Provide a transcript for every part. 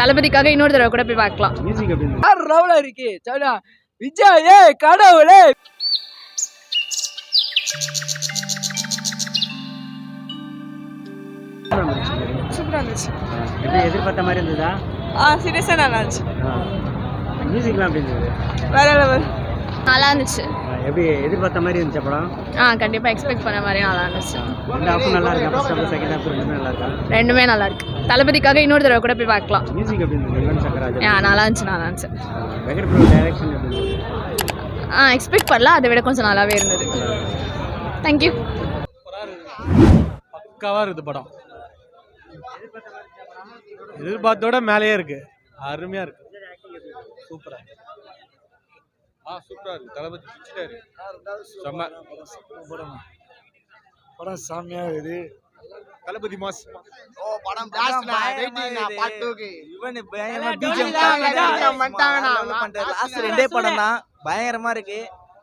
தளபதிக்காக இன்னொரு தடவை கூட போய் பார்க்கலாம். மியூசிக் எப்படி இருந்தது? வேற லெவலா இருக்கு. சரியா விஜயே கடவுளே. சூப்பரா இருந்துச்சு. எப்படி எதிர்பார்த்த மாதிரி இருந்ததா? சீரியஸா நல்லா இருந்துச்சு. மியூசிக்லாம் எப்படி இருந்தது? வேற லெவல். நல்லா இருந்துச்சு. எப்படி எதிர்பார்த்த மாதிரி இருந்துச்சு படம்? கண்டிப்பா எக்ஸ்பெக்ட் பண்ண மாதிரி நல்லா இருந்துச்சு. ரெண்டு ஹாஃப் நல்லா இருக்கா? ஃபர்ஸ்ட் ஹாஃப் செகண்ட் ஹாஃப் ரெண்டுமே நல்லா இருக்கா? ரெண்டுமே நல்லா இருக்கு. தளபதிக்காக இன்னொரு தடவை கூட போய் பார்க்கலாம். மியூசிக் எப்படி இருந்தது? யுவன் சங்கர் ராஜா. நல்லா இருந்துச்சு. வெங்கட் பிரபு டைரக்ஷன் எப்படி இருந்தது? எக்ஸ்பெக்ட் பண்ணல, அதை விட கொஞ்சம் நல்லாவே இருந்தது. தேங்க்யூ. பக்காவா இருக்குது படம். எதிர்பார்த்தோட மேலேயே இருக்கு. அருமையா இருக்கு. சூப்பரா சூப்பரா இருக்கு. தளபதி பிடிச்சிட்டாரு. செம்ம படம் சாமியா இருக்குது. தளபதி மாஸ். படம் பிளாஸ்ட்னா வெயிட்டிங் நான் பார்ட் 2க்கு. இவன் பயங்கரமா பிஜிஎம் பண்றாரு. லாஸ்ட் ரெண்டே படம் தான் பயங்கரமா இருக்கு.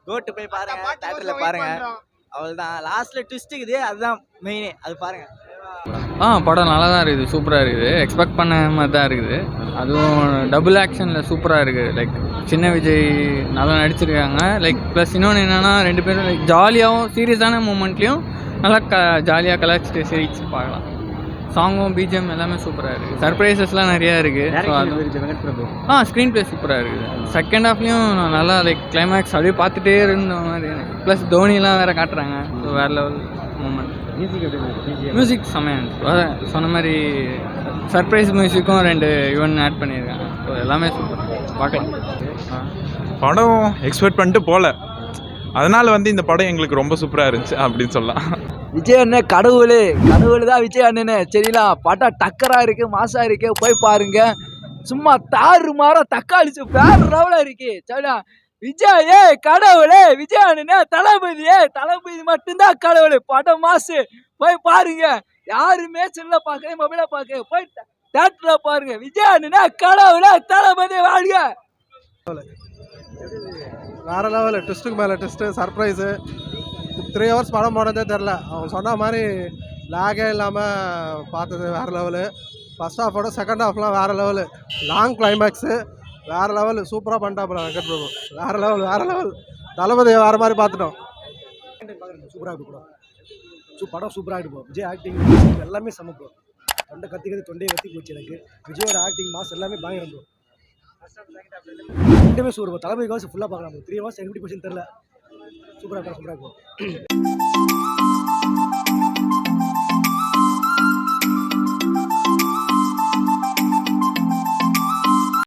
கோட் போய் பாருங்க, தியேட்டர்ல பாருங்க. அவ்வளவுதான். லாஸ்ட்ல ட்விஸ்ட் இருக்குது, அதுதான் மெயினே. அது பாருங்க. படம் நல்லா தான் இருக்குது. சூப்பராக இருக்குது. எக்ஸ்பெக்ட் பண்ண மாதிரி தான் இருக்குது. அதுவும் டபுள் ஆக்ஷனில் சூப்பராக இருக்குது. லைக் சின்ன விஜய் நல்லா நடிச்சிருக்காங்க. லைக் ப்ளஸ் இன்னொன்று என்னென்னா ரெண்டு பேரும் லைக் ஜாலியாகவும் சீரியஸான மூமெண்ட்லேயும் நல்லா ஜாலியாக கலாச்சிட்டு சிரிச்சு பார்க்கலாம். சாங்கும் பிஜிஎம் எல்லாமே சூப்பராக இருக்குது. சர்ப்ரைசஸ்லாம் நிறையா இருக்குது. ஸோ அது வெங்கட் பிரபு. ஸ்க்ரீன் ப்ளே சூப்பராக இருக்குது. செகண்ட் ஹாஃப்லேயும் நல்லா லைக் கிளைமேக்ஸ் அப்படியே பார்த்துட்டே இருந்த மாதிரி எனக்கு. ப்ளஸ் தோனிலாம் வேறு காட்டுறாங்க. ஸோ வேறு லெவல் மூமெண்ட். மியூசிக் எப்படி இருந்தது? மியூசிக் செம்மையாக இருந்துச்சு. அதான் சொன்ன மாதிரி சர்ப்ரைஸ் மியூசிக்கும் 2 யுவன் ஆட் பண்ணியிருக்காங்க. ஸோ எல்லாமே சூப்பர். பார்க்கலாம். படம் எக்ஸ்பெக்ட் பண்ணிட்டு போகல, அதனால் இந்த படம் எங்களுக்கு ரொம்ப சூப்பராக இருந்துச்சு அப்படின்னு சொல்லலாம். விஜய் அண்ணன் கடவுள் தான் விஜய் அண்ணனே. சரிங்களா, படம் டக்கரா இருக்கு, மாசா இருக்கு, போய் பாருங்க. சும்மா தாறு மாற தக்காளிச்சு வேற லெவலா இருக்கு. சரிங்களா, விஜயே கடவுளே, விஜய் அண்ணனே தளபதி மட்டும்தான் கடவுள். படம் மாசு, போய் பாருங்க. யாருமே செல்ல பார்க்க மொபைல பார்க்க போய் தியேட்டர்ல பாருங்க. விஜய் அண்ணனே கடவுளே, தளபதி வாழ்க. வேற லெவல். ட்விஸ்ட்டுக்கு மேலே ட்விஸ்ட்டு, சர்ப்ரைஸு. 3 ஹவர்ஸ் படம் போனதே தெரில. அவங்க சொன்ன மாதிரி லேகே இல்லாமல் பார்த்தது வேறு லெவலு. ஃபஸ்ட் ஹாஃபோட செகண்ட் ஹாஃப்லாம் வேறு லெவலு. லாங் கிளைமேக்ஸு வேறு லெவல். சூப்பராக பண்ணிட்டாப்புல வெங்கட் பிரபு. வேறு லெவல். தளபதியை வேறு மாதிரி பார்த்துட்டோம். சூப்பராக இருக்கு படம் சூப்பராக இருக்கும். விஜய் ஆக்டிங் எல்லாமே செம்ம ப்ரோ. தொண்டையை கத்தி போச்சு எனக்கு. விஜயோட ஆக்டிங் மாஸ் எல்லாமே பயங்கரம் ப்ரோ. ரெண்டுமே சூப்பர். தளபதி காசு ஃபுல்லாக பார்க்கலாம். 3 ஹவர்ஸ் எப்படி போச்சுன்னு தெரில. சூப்பராக இருக்கும்.